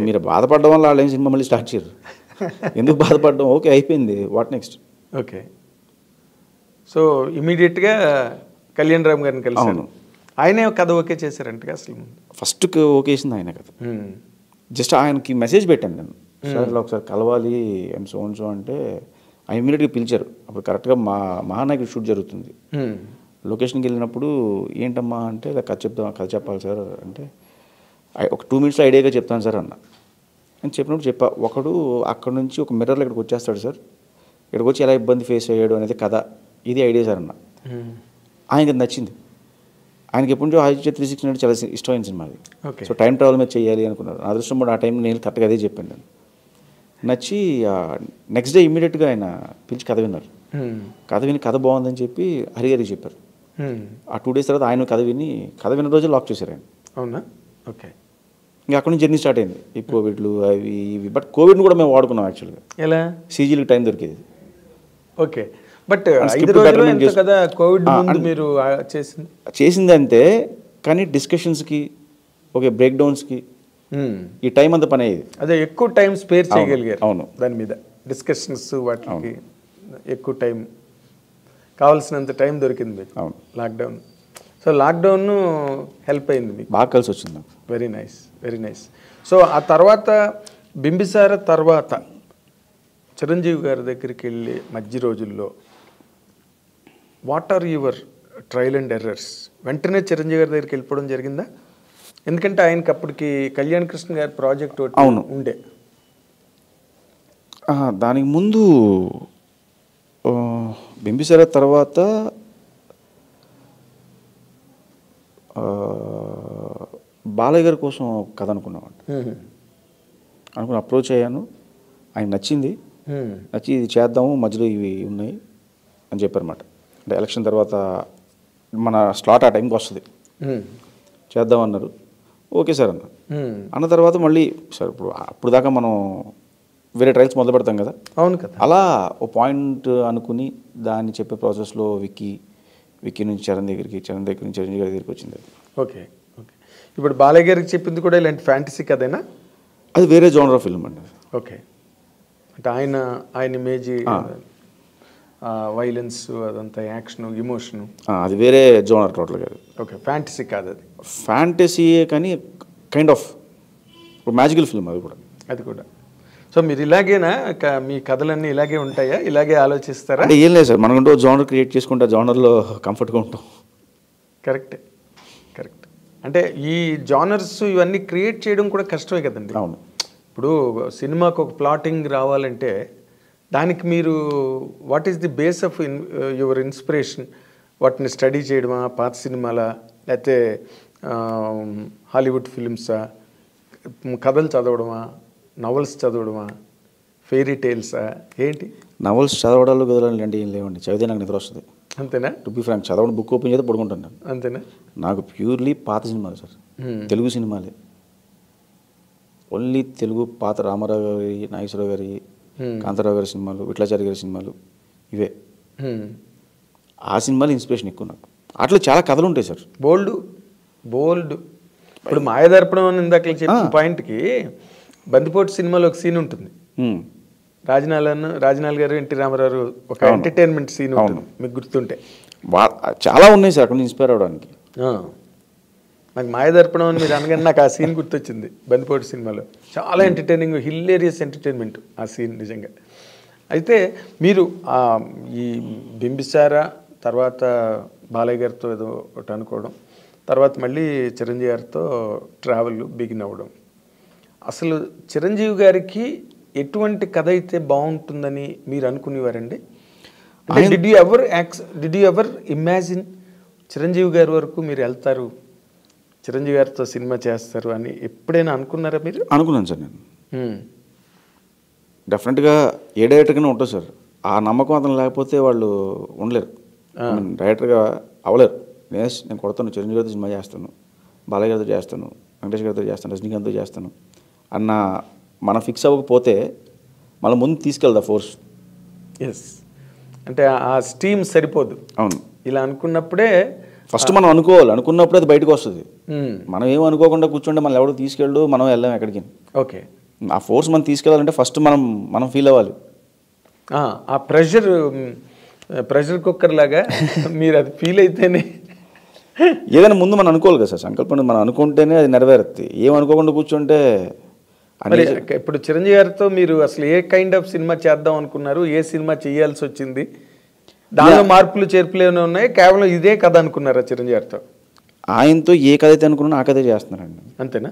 మీరు బాధపడడం వల్ల వాళ్ళు ఏం సినిమా మళ్ళీ స్టార్ట్ చేయరు. ఎందుకు బాధపడడం? ఓకే అయిపోయింది, వాట్ నెక్స్ట్? ఓకే. సో ఇమీడియట్గా కళ్యాణ్ రామ్ గారిని కలిసాను. ఆయనే కథ ఓకే చేశారంట అసలు? ఫస్ట్ ఓకే చేసింది ఆయన కదా. జస్ట్ ఆయనకి మెసేజ్ పెట్టాను నేను, సార్ ఇలా ఒకసారి కలవాలి అండ్ సో అంటే ఆయన ఇమీడియట్గా పిలిచారు. అప్పుడు కరెక్ట్గా మహానాయకుడు షూట్ జరుగుతుంది. లొకేషన్కి వెళ్ళినప్పుడు ఏంటమ్మా అంటే ఇలా కథ చెప్పాలి సార్ అంటే ఒక 2 minutes ఐడియాగా చెప్తాను సార్ అన్న. అని చెప్పినప్పుడు ఒకడు అక్కడ నుంచి ఒక మిర్రర్లో ఇక్కడికి వచ్చేస్తాడు సార్, ఇక్కడికి వచ్చి ఎలా ఇబ్బంది ఫేస్ అయ్యాడు అనేది కథ, ఇది ఐడియా సార్ అన్న. ఆయనకి అది నచ్చింది. ఆయనకి ఎప్పటి నుంచో ఆదిత్య 360 అంటే చాలా ఇష్టమైన సినిమా అది. సో టైం ట్రావెల్ మీద చేయాలి అనుకున్నారు. నా అదృష్టం కూడా ఆ టైంలో నేను కరెక్ట్గా అదే చెప్పాను నేను. నచ్చి నెక్స్ట్ డే ఇమీడియట్గా ఆయన పిలిచి కథ విన్నారు. కథ విని కథ బాగుందని చెప్పి హరిగారికి చెప్పారు. ఆ 2 days తర్వాత ఆయన కథ విన్న రోజు లాక్ చేశారు ఆయన. అవునా? ఓకే. ఇంకా అక్కడ నుంచి జర్నీ స్టార్ట్ అయింది. ఈ కోవిడ్లు అవి ఇవి, బట్ కోవిడ్ని కూడా మేము వాడుకున్నాం యాక్చువల్గా. ఎలా? సీజీలకు టైం దొరికేది. ఓకే. బట్ కదా కోవిడ్ ముందు మీరు చేసింది అంతే, కానీ డిస్కషన్స్కి ఓకే బ్రేక్ డౌన్స్కి ఈ టైం అంతా పని అయ్యేది. అదే ఎక్కువ టైం స్పేర్ చేయగలిగారు. అవును, దాని మీద డిస్కషన్స్ వాటికి ఎక్కువ టైం కావాల్సినంత టైం దొరికింది మీకు. అవును, లాక్డౌన్. సో లాక్డౌన్ హెల్ప్ అయింది మీకు, బాగా కలిసి వచ్చింది నాకు. Very nice, very nice. So ఆ తర్వాత బింబిసార తర్వాత చిరంజీవి గారి దగ్గరికి వెళ్ళి మధ్య రోజుల్లో what are your trial and errors? వెంటనే చిరంజీవి గారి దగ్గరికి వెళ్ళిపోవడం జరిగిందా? ఎందుకంటే ఆయనకి అప్పటికి కళ్యాణ్ కృష్ణ గారి ప్రాజెక్ట్ అవును ఉండే. దానికి ముందు బింబిసార తర్వాత బాలయ్య గారి కోసం కథ అనుకున్నామంట. అనుకుని అప్రోచ్ అయ్యాను, ఆయన నచ్చింది. నచ్చి ఇది చేద్దాము, మధ్యలో ఇవి ఉన్నాయి అని చెప్పారన్నమాట. అంటే ఎలక్షన్ తర్వాత మన స్లాట్ ఆ టైంకి వస్తుంది, చేద్దామన్నారు. ఓకే సార్ అన్న తర్వాత మళ్ళీ సార్ అప్పుడు దాకా మనం వేరే ట్రయల్స్ మొదలు పెడతాం కదా. అవును కదా. అలా ఓ పాయింట్ అనుకుని దాన్ని చెప్పే ప్రాసెస్లో విక్కీ నుంచి చరణ్ దగ్గరికి, చరణ్ దగ్గర నుంచి చిరంజీవి గారి దగ్గరికి వచ్చింది. Okay okay. ఇప్పుడు బాలయ్య గారికి చెప్పింది కూడా ఇలాంటి ఫ్యాంటసీ కదేనా? అది వేరే జోనర్ ఆఫ్ ఫిల్మ్ అండి. ఓకే. అంటే ఆయన ఇమేజ్ వైలెన్స్ అదంతా యాక్షన్ ఇమోషను. అది వేరే జోనర్ టోటల్గా. ఓకే, ఫ్యాంటసీ కాదు అది. ఫ్యాంటసీయే కానీ కైండ్ ఆఫ్ మ్యాజికల్ ఫిల్మ్ అది కూడా. అది కూడా. సో మీరు ఇలాగేనా మీ కథలన్నీ ఇలాగే ఉంటాయా, ఇలాగే ఆలోచిస్తారా? అంటే ఏం లేదు సార్, మనకుంటూ జోనర్ క్రియేట్ చేసుకుంటే జోనర్లో కంఫర్ట్గా ఉంటాం. కరెక్టే, కరెక్ట్. అంటే ఈ జానర్స్ ఇవన్నీ క్రియేట్ చేయడం కూడా కష్టమే కదండి. అవును. ఇప్పుడు సినిమాకు ఒక ప్లాటింగ్ రావాలంటే దానికి మీరు what is the base of your inspiration? వాటిని స్టడీ చేయడమా, పాత సినిమాలా, లేకపోతే హాలీవుడ్ ఫిల్మ్సా, కథలు చదవడమా, నవల్స్ చదవడమా, ఫెయిరీ టేల్సా, ఏంటి? నవల్స్ చదవడాలు కుదరాలి అంటే ఏం లేవండి, చదివితే నాకు నిద్ర వస్తుంది. అంతేనా? టు బి ఫ్రాంక్, చదవడం బుక్ ఓపెన్ చేస్తే పడుకుంటాను నేను. అంతేనా? నాకు ప్యూర్లీ పాత సినిమాలు సార్, తెలుగు సినిమాలే. ఓన్లీ తెలుగు పాత రామారావు గారి, నాగేశ్వరరావు గారి, కాంతారావు గారి సినిమాలు, విట్లాచారి గారి సినిమాలు, ఇవే. ఆ సినిమాలు ఇన్స్పిరేషన్ ఎక్కువ నాకు. అట్లా చాలా కథలు ఉంటాయి సార్, బోల్డ్ బోల్డ్. ఇప్పుడు మాయదర్పణం అని ఇందాక చెప్పిన పాయింట్కి బందిపోటు సినిమాలో ఒక సీన్ ఉంటుంది. రాజనాల్ గారు, ఎన్టీ రామారావు ఒక ఎంటర్టైన్మెంట్ సీన్ ఉంటుంది, మీకు గుర్తుంటే. చాలా ఉన్నాయి సార్ అక్కడ ఇన్స్పైర్ అవడానికి. నాకు మాయదర్పణం అని మీరు అనగానే నాకు ఆ సీన్ గుర్తొచ్చింది. బందిపోటు సినిమాలో చాలా ఎంటర్టైనింగ్, హిల్లేరియస్ ఎంటర్టైన్మెంట్ ఆ సీన్ నిజంగా. అయితే మీరు ఈ బింబిసార తర్వాత బాలయ్య గారితో ఏదో ఒకటి అనుకోవడం, తర్వాత మళ్ళీ చిరంజీవి గారితో ట్రావెల్ బిగిన్ అవ్వడం. అసలు చిరంజీవి గారికి ఎటువంటి కథ అయితే బాగుంటుందని మీరు అనుకునేవారండి? Did you ever imagine Chiranjeevi గారి వరకు మీరు వెళ్తారు, చిరంజీవి గారితో సినిమా చేస్తారు అని ఎప్పుడైనా అనుకున్నారా మీరు? అనుకున్నాను సార్ నేను. డెఫినెట్గా ఏ డైరెక్టర్గానే ఉంటుంది సార్, ఆ నమ్మకం అతను లేకపోతే వాళ్ళు ఉండలేరు, డైరెక్టర్గా అవ్వలేరు. నేను కొడతాను, చిరంజీవి గారితో సినిమా చేస్తాను, బాలయ్య గారితో చేస్తాను, వెంకటేష్ గారితో చేస్తాను, రజనీకాంత్తో చేస్తాను అన్న మనం ఫిక్స్ అవ్వకపోతే మళ్ళీ ముందు తీసుకెళ్దా ఫోర్స్. ఎస్, అంటే ఆ స్టీమ్ సరిపోదు. అవును, ఇలా అనుకున్నప్పుడే ఫస్ట్ మనం అనుకోవాలి, అనుకున్నప్పుడే అది బయటకు వస్తుంది. మనం ఏం అనుకోకుండా కూర్చుంటే మనం ఎవరు తీసుకెళ్ళు, మనం వెళ్ళాం ఎక్కడికి. ఓకే, ఆ ఫోర్స్ మనం తీసుకెళ్ళాలంటే ఫస్ట్ మనం ఫీల్ అవ్వాలి. ఆ ప్రెషర్ కుక్కర్ లాగా మీరు అది ఫీల్ అయితేనే ఏదైనా ముందు మనం అనుకోవాలి కదా సార్, సంకల్పం మనం అనుకుంటేనే అది నెరవేరుతుంది. ఏం అనుకోకుండా కూర్చుంటే. ఇప్పుడు చిరంజీవి గారితో మీరు అసలు ఏ కైండ్ ఆఫ్ సినిమా చేద్దాం అనుకున్నారు, ఏ సినిమా చేయాల్సి వచ్చింది, దానిలో మార్పులు చేర్పులు ఏమైనా ఉన్నాయి, కేవలం ఇదే కథ అనుకున్నారా చిరంజీవి గారితో? ఆయనతో ఏ కథ అయితే అనుకున్నా ఆ కథే చేస్తున్నారండి. అంతేనా?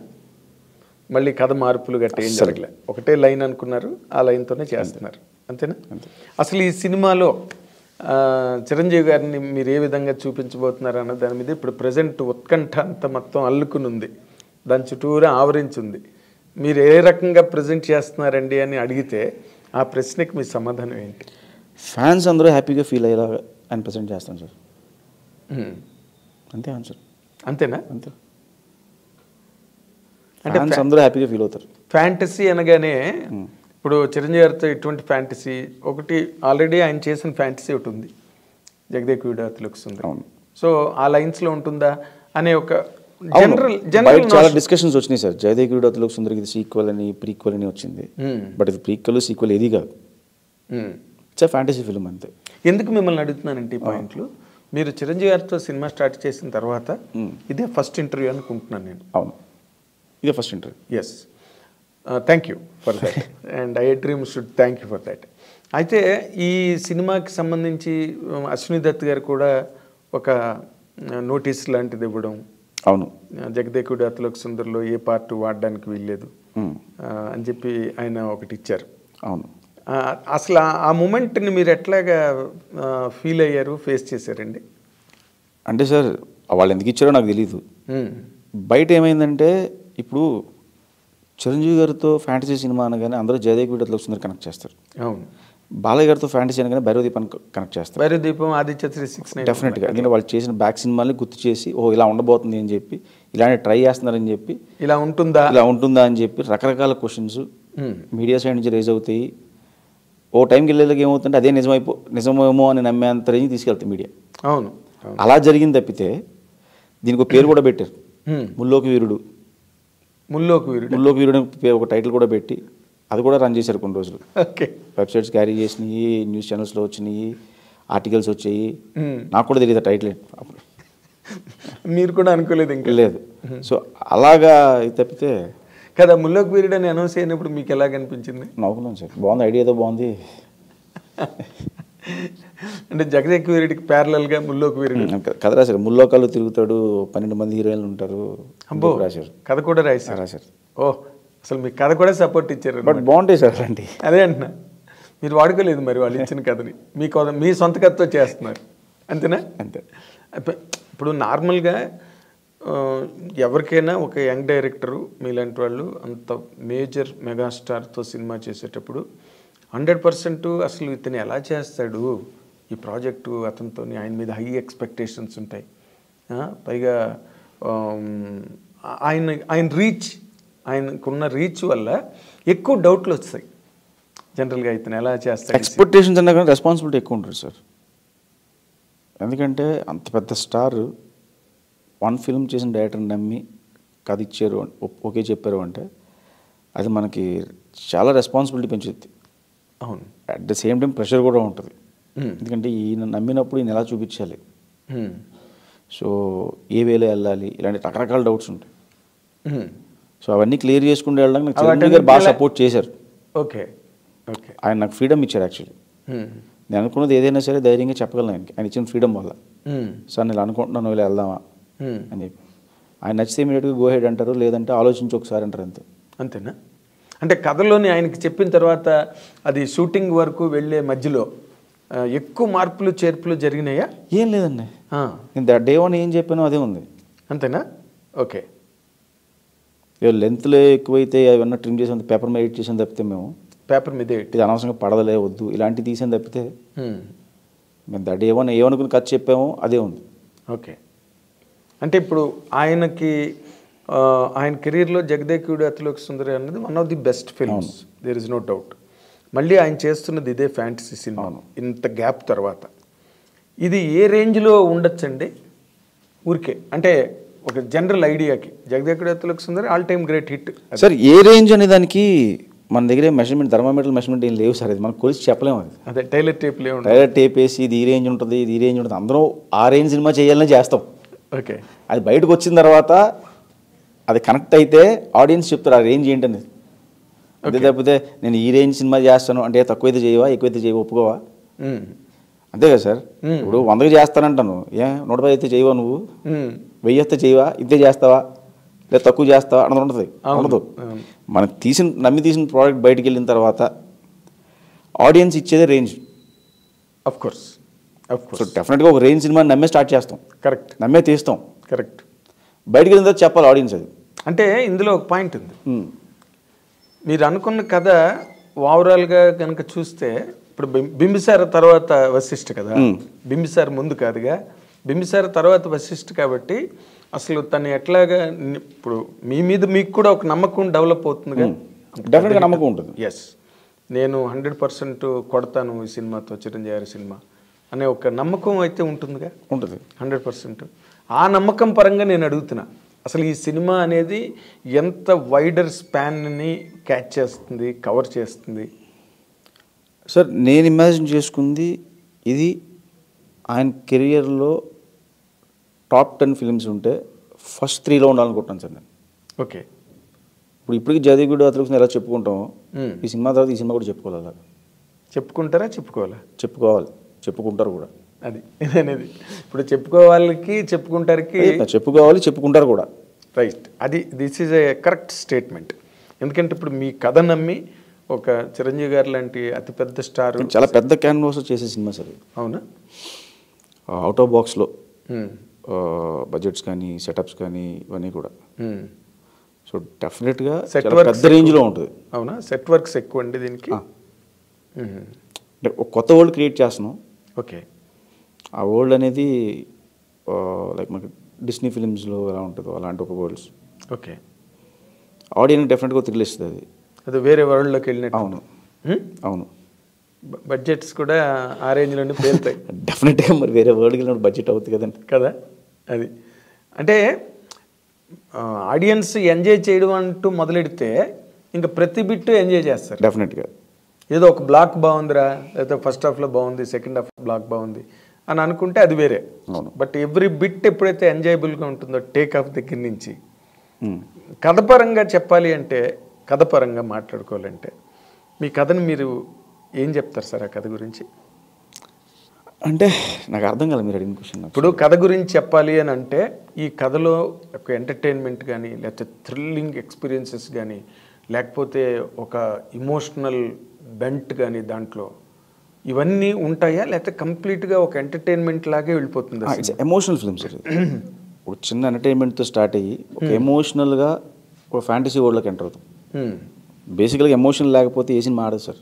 మళ్ళీ కథ మార్పులు గట్ట ఏం జరగలే, ఒకటే లైన్ అనుకున్నారు, ఆ లైన్తోనే చేస్తున్నారు, అంతేనా? అసలు ఈ సినిమాలో చిరంజీవి గారిని మీరు ఏ విధంగా చూపించబోతున్నారు అన్న దాని మీద ఇప్పుడు ప్రజెంట్ ఉత్కంఠ అంతా మొత్తం అల్లుకుని ఉంది, దాని చుట్టూరా ఆవరించి ఉంది. మీరు ఏ రకంగా ప్రజెంట్ చేస్తున్నారండి అని అడిగితే ఆ ప్రశ్నకి మీ సమాధానం ఏంటి? ఫ్యాన్స్ అందరూ హ్యాపీగా ఫీల్ అయ్యేలా ఆయన ప్రజెంట్ చేస్తాను సార్, అంతే ఆన్సర్. అంతేనా? అంతే, అంటే ఫ్యాన్స్ అందరూ హ్యాపీగా ఫీల్ అవుతారు. ఫ్యాంటసీ అనగానే ఇప్పుడు చిరంజీవి గారితో ఎటువంటి ఫ్యాంటసీ, ఒకటి ఆల్రెడీ ఆయన చేసిన ఫ్యాంటసీ ఒకటి ఉంది, జగదేక వీరుడు సుందరి. సో ఆ లైన్స్లో ఉంటుందా అనే ఒక జనరల్ చాలా డిస్కషన్స్ వచ్చినాయి సార్. జగదేక వీరుడు సుందరికి ఇది సీక్వెల్ అని, ప్రీక్వెల్ అని వచ్చింది. బట్ ఇది ప్రీక్వెల్ సీక్వెల్ ఏది కాదు, ఇట్స్ ఫ్యాంటసీ ఫిల్మ్ అంతే. ఎందుకు మిమ్మల్ని అడుగుతున్నానంటే ఈ పాయింట్లు, మీరు చిరంజీవి గారితో సినిమా స్టార్ట్ చేసిన తర్వాత ఇదే ఫస్ట్ ఇంటర్వ్యూ అనుకుంటున్నాను నేను. అవును, ఇదే first interview. Yes, thank you for that and I dream should thank you for that. అయితే ఈ సినిమాకి సంబంధించి అశ్విని దత్ గారు కూడా ఒక నోటీస్ లాంటిది ఇవ్వడం, అవును, జగదేకుడు అతలోక సుందర్లో ఏ పార్ట్ వాడడానికి వీల్లేదు అని చెప్పి ఆయన ఒకటి ఇచ్చారు. అవును, అసలు ఆ మూమెంట్ని మీరు ఎట్లాగా ఫీల్ అయ్యారు, ఫేస్ చేశారండి? అంటే సార్ వాళ్ళు ఎందుకు ఇచ్చారో నాకు తెలీదు. బయట ఏమైందంటే ఇప్పుడు చిరంజీవి గారితో ఫ్యాంటసీ సినిమా అనగానే అందరూ జగదేక వీరుడు సుందరి కనెక్ట్ చేస్తారు. అవును, బాలయ్య గారితో ఫ్యాంటసీ అనగానే భైరవదీపాన్ని కనెక్ట్ చేస్తారు. భైరవదీపం, ఆదిత్య 369 డెఫినెట్గా, ఎందుకంటే వాళ్ళు చేసిన బ్యాక్ సినిమాల్ని గుర్తు చేసి ఇలా ఉండబోతుంది అని చెప్పి, ఇలాంటి ట్రై చేస్తున్నారని చెప్పి, ఇలా ఉంటుందా అని చెప్పి రకరకాల క్వశ్చన్స్ మీడియా సైడ్ నుంచి రేజ్ అవుతాయి. ఓ టైంకి వెళ్ళేలాగా ఏమవుతుంటే అదే నిజమేమో అని నమ్మేంత రేంజ్ తీసుకెళ్తాయి మీడియా. అవును, అలా జరిగింది తప్పితే దీనికి ఒక పేరు కూడా పెట్టారు, ముల్లోకి వీరుడు. ముల్లోకి వీరుడు ఒక టైటిల్ కూడా పెట్టి అది కూడా రన్ చేశారు కొన్ని రోజులు. ఓకే, వెబ్సైట్స్ క్యారీ చేసినాయి, న్యూస్ ఛానల్స్లో వచ్చినాయి, ఆర్టికల్స్ వచ్చాయి. నాకు కూడా తెలియదు టైటిల్ అప్పుడు. మీరు కూడా అనుకోలేదు ఇంకా? లేదు. సో అలాగా తప్పితే కదా. ముల్లోకి వీరుడు అని అనౌన్స్ అయినప్పుడు మీకు ఎలా కనిపించింది? నవ్వుకున్నాను సార్, బాగుంది, ఐడియా ఏదో బాగుంది. అంటే జగదేక్ వీరుడికి ప్యారలల్గా ముల్లోకి వీరుడు కథ రాశారు. ముల్లోకాలు తిరుగుతాడు, 12 మంది హీరోయిన్లు ఉంటారు. అబ్బో, రాశారు. కథ కూడా రాశారు. ఓ, అసలు మీ కథ కూడా సపోర్ట్ ఇచ్చారు. బట్ బాగుంటాయి సార్ అలాంటి. అదే అంటున్నా, మీరు వాడుకోలేదు మరి వాళ్ళు ఇచ్చిన కథని, మీ సొంత కథతో చేస్తున్నారు అంతేనా? అంతే. ఇప్పుడు నార్మల్గా ఎవరికైనా ఒక యంగ్ డైరెక్టరు మీలాంటి వాళ్ళు అంత మేజర్ మెగాస్టార్తో సినిమా చేసేటప్పుడు 100% అసలు ఇతను ఎలా చేస్తాడు ఈ ప్రాజెక్టు, అతనితో ఆయన మీద హై ఎక్స్పెక్టేషన్స్ ఉంటాయి. పైగా ఆయనకున్న రీచ్ వల్ల ఎక్కువ డౌట్లు వస్తాయి జనరల్గా, ఇతను ఎలా చేస్తాడు. ఎక్స్పెక్టేషన్స్ అన్నా కానీ రెస్పాన్సిబిలిటీ ఎక్కువ ఉంటుంది సార్. ఎందుకంటే అంత పెద్ద స్టార్ 1 ఫిల్మ్ చేసిన డైరెక్టర్ని నమ్మి కథ ఇచ్చారు, ఓకే చెప్పారు అంటే అది మనకి చాలా రెస్పాన్సిబిలిటీ పెంచుద్ది. అవును. At the same time pressure కూడా ఉంటుంది. ఎందుకంటే ఈయన నమ్మినప్పుడు ఈయన ఎలా చూపించాలి, సో ఏ వేలో వెళ్ళాలి, ఇలాంటి రకరకాల డౌట్స్ ఉంటాయి. సో అవన్నీ క్లియర్ చేసుకుంటూ వెళ్ళడానికి నాకు చిరంజీవి గారు బాగా సపోర్ట్ చేశారు. Okay okay. ఆయన నాకు ఫ్రీడమ్ ఇచ్చారు. యాక్చువల్లీ నేను అనుకున్నది ఏదైనా సరే ధైర్యంగా చెప్పగలను ఆయనకి, ఆయన ఇచ్చిన ఫ్రీడమ్ వల్ల. సార్ నేను అనుకుంటున్నాను ఇలా వెళ్దామా అని చెప్పి, ఆయన నచ్చితే ఇమీడియట్గా గో హెడ్ అంటారు, లేదంటే ఆలోచించి ఒకసారి అంటారు. అంతేనా? అంటే కథలోని ఆయనకి చెప్పిన తర్వాత అది షూటింగ్ వరకు వెళ్ళే మధ్యలో ఎక్కువ మార్పులు చేర్పులు జరిగినాయా? ఏం లేదండి, నేను డే 1 ఏం చెప్పానో అదే ఉంది. అంతేనా? ఓకే. లెంత్లో ఎక్కువైతే అవన్నీ ట్రిమ్ చేసాం, పేపర్ మీద ఎడిట్ చేసాం తప్పితే, మేము పేపర్ మీద ఇది అనవసరంగా పడదలే వద్దు ఇలాంటివి తీసాను తప్పితే, మేము డే 1 ఏమనుకుని కథ చెప్పామో అదే ఉంది. ఓకే. అంటే ఇప్పుడు ఆయనకి ఆయన కెరీర్లో జగదేకుడు అతిలోక సుందరి అన్నది one of the best films, there is no doubt. మళ్ళీ ఆయన చేస్తున్నది ఇదే ఫ్యాంటసీ సినిమా ఇంత గ్యాప్ తర్వాత. ఇది ఏ రేంజ్లో ఉండొచ్చండి ఊరికే? అంటే ఒక జనరల్ ఐడియాకి Jagadekudu Athiloka Sundari all time great hit sir. ఏ రేంజ్ అనే దానికి మన దగ్గర మెజర్మెంట్, థర్మామీటర్ మెజర్మెంట్ ఏం లేవు సార్. అది మనం కొలిసి చెప్పలేము. అది అదే టైలర్ టేప్ లేవు. టైలర్ టేప్ వేసి ఇది ఈ రేంజ్ ఉంటుంది, ఇది ఈ రేంజ్ ఉంటుంది, అందరూ ఆ రేంజ్ సినిమా చేయాలని చేస్తాం. ఓకే. అది బయటకు వచ్చిన తర్వాత అది కనెక్ట్ అయితే ఆడియన్స్ చెప్తారు ఆ రేంజ్ ఏంటని. అంతే తప్పితే నేను ఈ రేంజ్ సినిమా చేస్తాను అంటే తక్కువైతే చేయవా, ఎక్కువైతే చేయవా, ఒప్పుకోవా? అంతే కదా సార్. ఇప్పుడు 100కి చేస్తానంటాను, 110 అయితే చేయవా, నువ్వు 1000 అయితే చేయవా, ఇంతే చేస్తావా, లేదా తక్కువ చేస్తావా అన్నది ఉంటుంది. ఉండదు. మనం నమ్మి తీసిన ప్రోడక్ట్ బయటికి వెళ్ళిన తర్వాత ఆడియన్స్ ఇచ్చేదే రేంజ్. Of course. సో డెఫినెట్గా ఒక రేంజ్ సినిమా నమ్మే స్టార్ట్ చేస్తాం. కరెక్ట్. నమ్మే తీస్తాం. కరెక్ట్. బయటికి వెళ్ళిన తర్వాత చెప్పాలి ఆడియన్స్. అది అంటే ఇందులో ఒక పాయింట్ ఉంది. మీరు అనుకున్న కథ ఓవరాల్గా కనుక చూస్తే, ఇప్పుడు బింబిసార తర్వాత వశిష్ఠ కదా, బింబిసార ముందు కాదుగా, బింబిసార తర్వాత వశిష్ఠ కాబట్టి అసలు తను ఎట్లాగా ఇప్పుడు మీ మీద మీకు కూడా ఒక నమ్మకం డెవలప్ అవుతుందిగా. డెఫినెట్గా నమ్మకం ఉంటుంది. ఎస్, నేను 100% కొడతాను ఈ సినిమాతో, చిరంజీవి గారి సినిమా అనే ఒక నమ్మకం అయితే ఉంటుందిగా. ఉంటుంది 100%. ఆ నమ్మకం పరంగా నేను అడుగుతున్నా, అసలు ఈ సినిమా అనేది ఎంత వైడర్ స్పాన్ని క్యాచ్ చేస్తుంది, కవర్ చేస్తుంది? సార్ నేను ఇమాజిన్ చేసుకుంది ఇది ఆయన కెరియర్లో టాప్ 10 ఫిల్మ్స్ ఉంటే ఫస్ట్ 3లో ఉండాలనుకుంటున్నాను సార్ నేను. ఓకే. ఇప్పటికి జగదేకుడు అతిలోక ఎలా చెప్పుకుంటాం, ఈ సినిమా తర్వాత ఈ సినిమా కూడా చెప్పుకోవాలి. అలా చెప్పుకుంటారా? చెప్పుకోవాలా? చెప్పుకోవాలి, చెప్పుకుంటారు కూడా. అది అనేది ఇప్పుడు చెప్పుకోవాలకి చెప్పుకుంటారికి, చెప్పుకోవాలి, చెప్పుకుంటారు కూడా. రైట్. అది this is a correct statement. ఎందుకంటే ఇప్పుడు మీ కథ నమ్మి ఒక చిరంజీవి గారు లాంటి అతిపెద్ద స్టార్, చాలా పెద్ద క్యాన్వాస్ చేసే సినిమా సార్. అవునా? అవుట్ ఆఫ్ బాక్స్లో బడ్జెట్స్ కానీ సెటప్స్ కానీ ఇవన్నీ కూడా. సో డెఫినెట్గా పెద్ద రేంజ్లో ఉంటుంది. అవునా? సెట్ వర్క్స్ ఎక్కువ అండి దీనికి. అంటే ఒక కొత్త వరల్డ్ క్రియేట్ చేస్తున్నాం. ఓకే. ఆ వరల్డ్ అనేది లైక్ మనకి డిస్నీ ఫిలిమ్స్లో ఎలా ఉంటుందో అలాంటి ఒక వరల్డ్స్. ఓకే. ఆడియన్స్ డెఫినెట్గా థ్రిల్ ఇస్తుంది. అది వేరే వరల్డ్లోకి వెళ్ళినట్టు. అవును అవును. బడ్జెట్స్ కూడా ఆ రేంజ్లోనే పేరుతాయి. డెఫినెట్గా మరి వేరే వరల్డ్కి వెళ్ళినప్పుడు బడ్జెట్ అవుతుంది కదండి. కదా. అది అంటే ఆడియన్స్ ఎంజాయ్ చేయడం అంటూ మొదలెడితే ఇంకా ప్రతి బిట్టు ఎంజాయ్ చేస్తారు డెఫినెట్గా. ఏదో ఒక బ్లాక్ బాగుందిరా, లేకపోతే ఫస్ట్ హాఫ్లో బాగుంది, సెకండ్ హాఫ్ బ్లాక్ బాగుంది అని అనుకుంటే అది వేరే. బట్ ఎవ్రీ బిట్ ఎప్పుడైతే ఎంజాయబుల్గా ఉంటుందో టేక్ ఆఫ్ దగ్గర నుంచి, కథపరంగా చెప్పాలి అంటే, కథపరంగా మాట్లాడుకోవాలంటే మీ కథను మీరు ఏం చెప్తారు సార్ ఆ కథ గురించి? అంటే నాకు అర్థం కాలేదు మీరు అడిగిన క్వశ్చన్. ఇప్పుడు కథ గురించి చెప్పాలి అని అంటే ఈ కథలో ఒక ఎంటర్టైన్మెంట్ కానీ, లేకపోతే థ్రిల్లింగ్ ఎక్స్పీరియన్సెస్ కానీ, లేకపోతే ఒక ఇమోషనల్ బెంట్ కానీ దాంట్లో ఇవన్నీ ఉంటాయా, లేకపోతే కంప్లీట్గా ఒక ఎంటర్టైన్మెంట్ లాగే వెళ్ళిపోతుందా? It's emotional film sir. ఒక చిన్న ఎంటర్టైన్మెంట్తో స్టార్ట్ అయ్యి ఒక ఎమోషనల్గా ఒక ఫ్యాంటసీ వరల్డ్లోకి ఎంటర్ అవుతాం. బేసికల్గా ఎమోషన్ లేకపోతే ఏ సినిమా ఆడదు సార్.